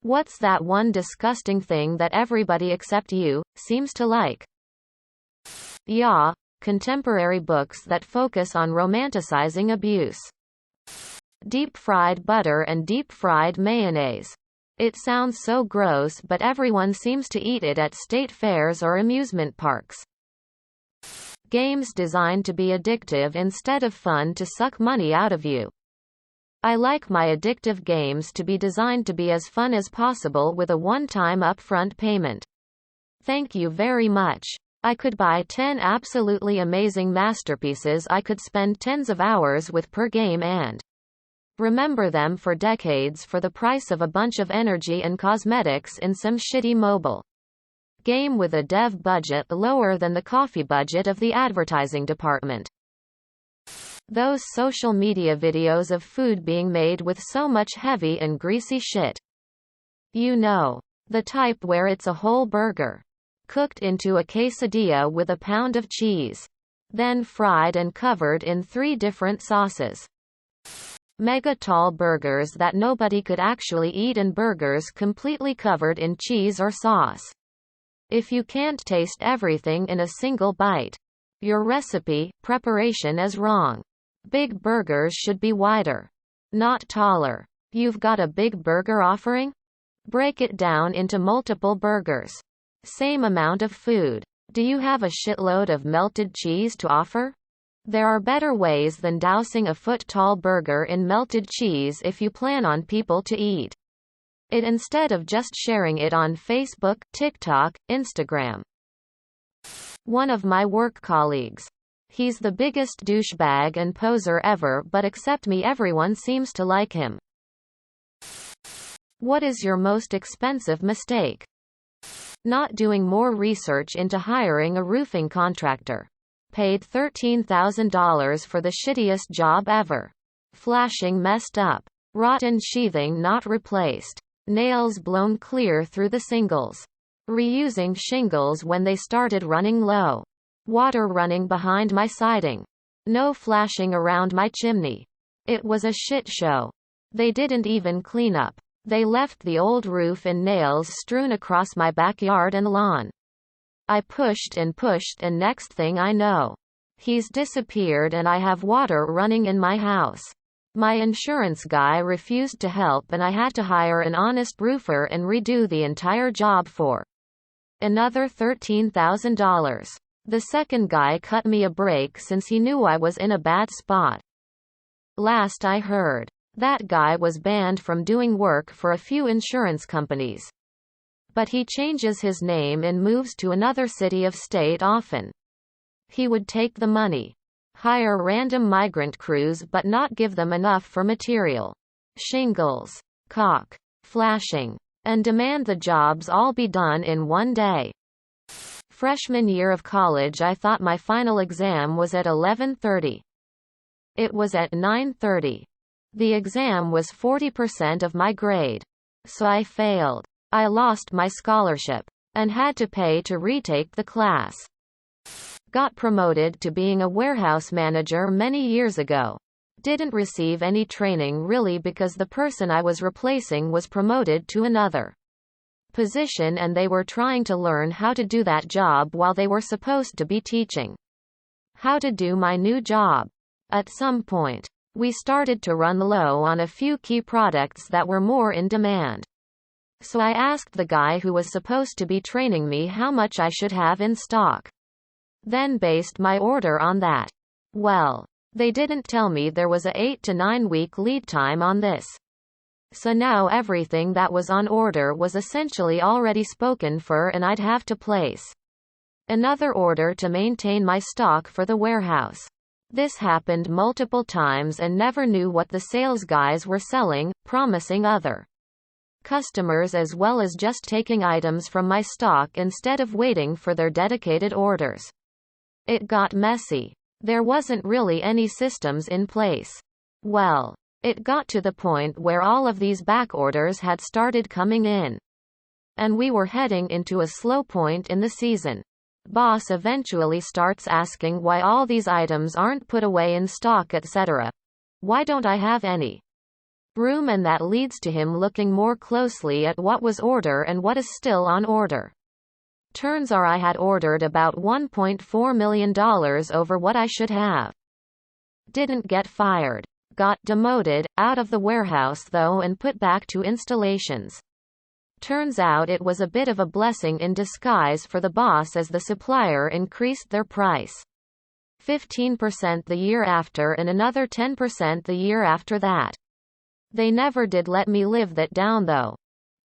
What's that one disgusting thing that everybody except you seems to like? Yeah, contemporary books that focus on romanticizing abuse. Deep-fried butter and deep-fried mayonnaise. It sounds so gross, but everyone seems to eat it at state fairs or amusement parks. Games designed to be addictive instead of fun to suck money out of you. I like my addictive games to be designed to be as fun as possible with a one-time upfront payment. Thank you very much. I could buy 10 absolutely amazing masterpieces I could spend tens of hours with per game and remember them for decades for the price of a bunch of energy and cosmetics in some shitty mobile game with a dev budget lower than the coffee budget of the advertising department. Those social media videos of food being made with so much heavy and greasy shit. You know, the type where it's a whole burger, cooked into a quesadilla with a pound of cheese, then fried and covered in 3 different sauces. Mega tall burgers that nobody could actually eat and burgers completely covered in cheese or sauce. If you can't taste everything in a single bite, your recipe preparation is wrong. Big burgers should be wider, not taller. You've got a big burger offering? Break it down into multiple burgers. Same amount of food. Do you have a shitload of melted cheese to offer? There are better ways than dousing a foot-tall burger in melted cheese if you plan on people to eat it instead of just sharing it on Facebook, TikTok, Instagram. One of my work colleagues. He's the biggest douchebag and poser ever, but except me everyone seems to like him. What is your most expensive mistake? Not doing more research into hiring a roofing contractor. Paid $13,000 for the shittiest job ever. Flashing messed up. Rotten sheathing not replaced. Nails blown clear through the shingles. Reusing shingles when they started running low. Water running behind my siding. No flashing around my chimney. It was a shit show. They didn't even clean up. They left the old roof and nails strewn across my backyard and lawn. I pushed and next thing I know, he's disappeared and I have water running in my house. My insurance guy refused to help and I had to hire an honest roofer and redo the entire job for another $13,000. The second guy cut me a break since he knew I was in a bad spot. Last I heard, that guy was banned from doing work for a few insurance companies. But he changes his name and moves to another city of state often. He would take the money, hire random migrant crews but not give them enough for material, shingles, caulk, flashing, and demand the jobs all be done in one day. Freshman year of college I thought my final exam was at 11:30. It was at 9:30. The exam was 40% of my grade. So I failed. I lost my scholarship and had to pay to retake the class. Got promoted to being a warehouse manager many years ago. Didn't receive any training really because the person I was replacing was promoted to another position and they were trying to learn how to do that job while they were supposed to be teaching how to do my new job. At some point, we started to run low on a few key products that were more in demand. So I asked the guy who was supposed to be training me how much I should have in stock. Then based my order on that. Well, they didn't tell me there was a 8 to 9 week lead time on this. So now everything that was on order was essentially already spoken for and I'd have to place another order to maintain my stock for the warehouse. This happened multiple times and never knew what the sales guys were selling, promising other customers as well as just taking items from my stock instead of waiting for their dedicated orders. It got messy. There wasn't really any systems in place. Well, it got to the point where all of these back orders had started coming in. And we were heading into a slow point in the season. Boss eventually starts asking why all these items aren't put away in stock, etc. Why don't I have any? room, and that leads to him looking more closely at what was order and what is still on order. Turns out I had ordered about $1.4 million over what I should have. Didn't get fired. Got demoted, out of the warehouse though, and put back to installations. Turns out it was a bit of a blessing in disguise for the boss, as the supplier increased their price 15% the year after and another 10% the year after that. They never did let me live that down though.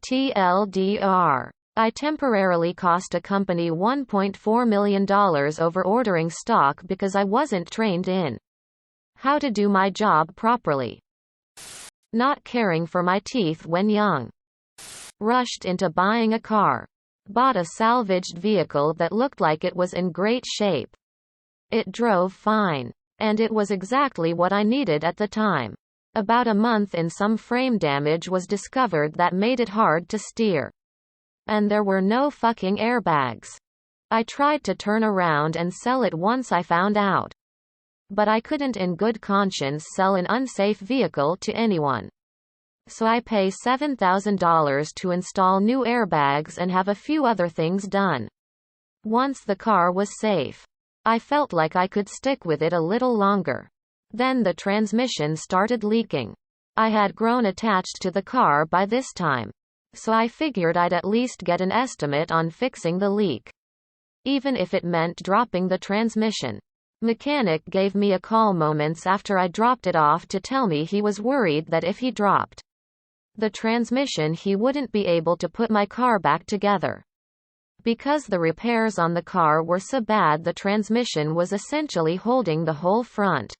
TLDR. I temporarily cost a company $1.4 million over ordering stock because I wasn't trained in how to do my job properly. Not caring for my teeth when young. Rushed into buying a car. Bought a salvaged vehicle that looked like it was in great shape. It drove fine. And it was exactly what I needed at the time. About a month in, some frame damage was discovered that made it hard to steer. And there were no fucking airbags. I tried to turn around and sell it once I found out. But I couldn't in good conscience sell an unsafe vehicle to anyone. So I pay $7,000 to install new airbags and have a few other things done. Once the car was safe, I felt like I could stick with it a little longer. Then the transmission started leaking. I had grown attached to the car by this time, so I figured I'd at least get an estimate on fixing the leak, even if it meant dropping the transmission. Mechanic gave me a call moments after I dropped it off to tell me he was worried that if he dropped the transmission he wouldn't be able to put my car back together. Because the repairs on the car were so bad, the transmission was essentially holding the whole front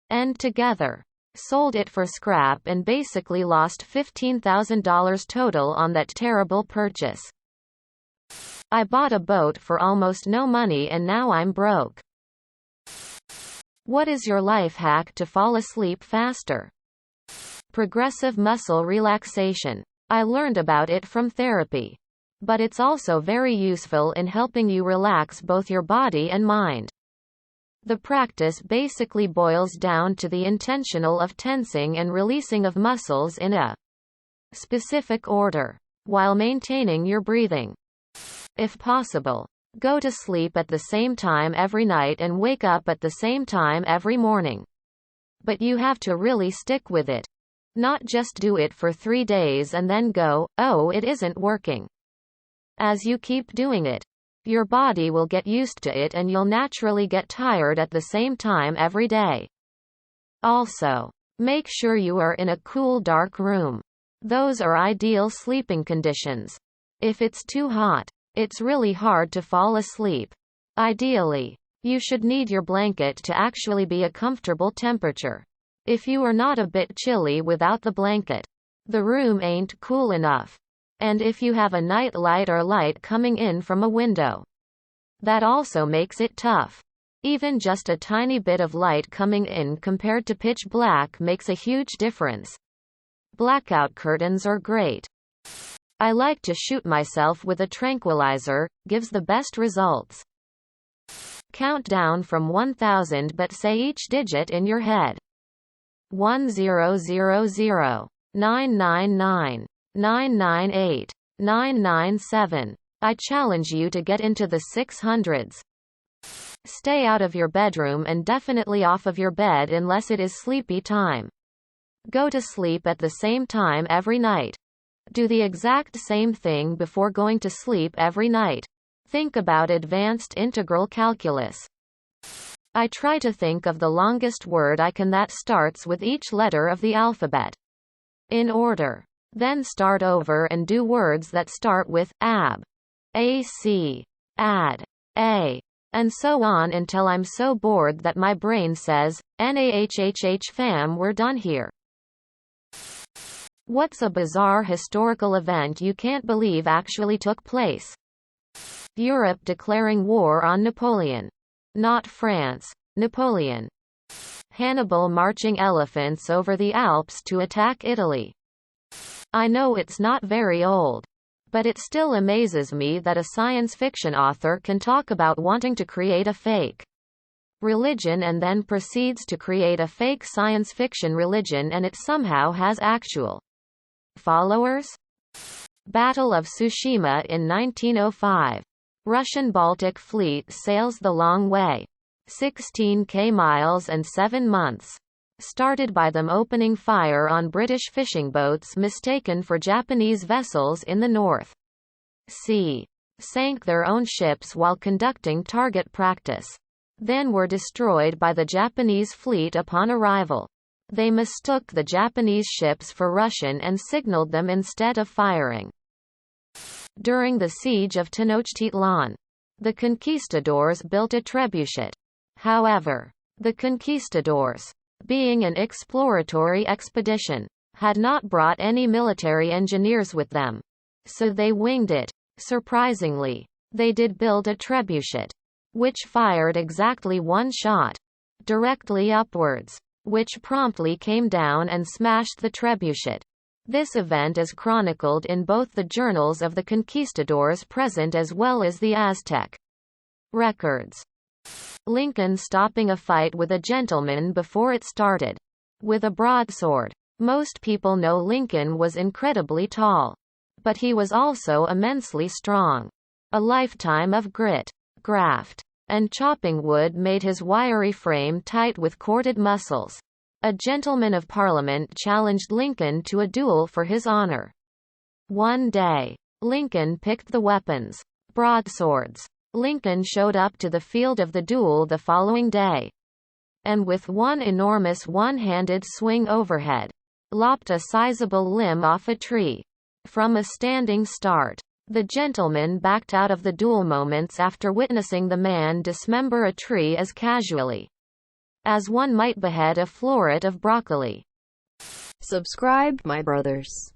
end together. Sold it for scrap and basically lost $15,000 total on that terrible purchase. I bought a boat for almost no money and now I'm broke. What is your life hack to fall asleep faster? Progressive muscle relaxation. I learned about it from therapy. But it's also very useful in helping you relax both your body and mind. The practice basically boils down to the intentional of tensing and releasing of muscles in a specific order, while maintaining your breathing. If possible, go to sleep at the same time every night and wake up at the same time every morning. But you have to really stick with it. Not just do it for 3 days and then go, oh, it isn't working. As you keep doing it, your body will get used to it and you'll naturally get tired at the same time every day. Also, make sure you are in a cool, dark room. Those are ideal sleeping conditions. If it's too hot, it's really hard to fall asleep. Ideally, you should need your blanket to actually be a comfortable temperature. If you are not a bit chilly without the blanket, the room ain't cool enough. And if you have a night light or light coming in from a window, that also makes it tough. Even just a tiny bit of light coming in compared to pitch black makes a huge difference. Blackout curtains are great. I like to shoot myself with a tranquilizer, gives the best results. Count down from 1000 but say each digit in your head. 1000, 999, 998, 997. I challenge you to get into the 600s. Stay out of your bedroom and definitely off of your bed unless it is sleepy time. Go to sleep at the same time every night. Do the exact same thing before going to sleep every night. Think about advanced integral calculus. I try to think of the longest word I can that starts with each letter of the alphabet. In order. Then start over and do words that start with ab, ac, ad, a, and so on until I'm so bored that my brain says, "Nahhh fam, we're done here." What's a bizarre historical event you can't believe actually took place? Europe declaring war on Napoleon. Not France. Napoleon. Hannibal marching elephants over the Alps to attack Italy. I know it's not very old, but it still amazes me that a science fiction author can talk about wanting to create a fake religion and then proceeds to create a fake science fiction religion, and it somehow has actual followers? Battle of Tsushima in 1905. Russian Baltic Fleet sails the long way. 16 miles and 7 months. Started by them opening fire on British fishing boats mistaken for Japanese vessels in the North Sea. Sank their own ships while conducting target practice. Then were destroyed by the Japanese fleet upon arrival. They mistook the Japanese ships for Russian and signaled them instead of firing. During the siege of Tenochtitlan, the conquistadors built a trebuchet. However, the conquistadors, being an exploratory expedition, had not brought any military engineers with them. So they winged it. Surprisingly, they did build a trebuchet, which fired exactly one shot, directly upwards, which promptly came down and smashed the trebuchet. This event is chronicled in both the journals of the conquistadors present as well as the Aztec records. Lincoln stopping a fight with a gentleman before it started. With a broadsword. Most people know Lincoln was incredibly tall. But he was also immensely strong. A lifetime of grit, graft, and chopping wood made his wiry frame tight with corded muscles. A gentleman of Parliament challenged Lincoln to a duel for his honor. One day, Lincoln picked the weapons. Broadswords. Lincoln showed up to the field of the duel the following day, and with one enormous one-handed swing overhead, lopped a sizable limb off a tree. From a standing start, the gentleman backed out of the duel moments after witnessing the man dismember a tree as casually as one might behead a floret of broccoli. Subscribe, my brothers.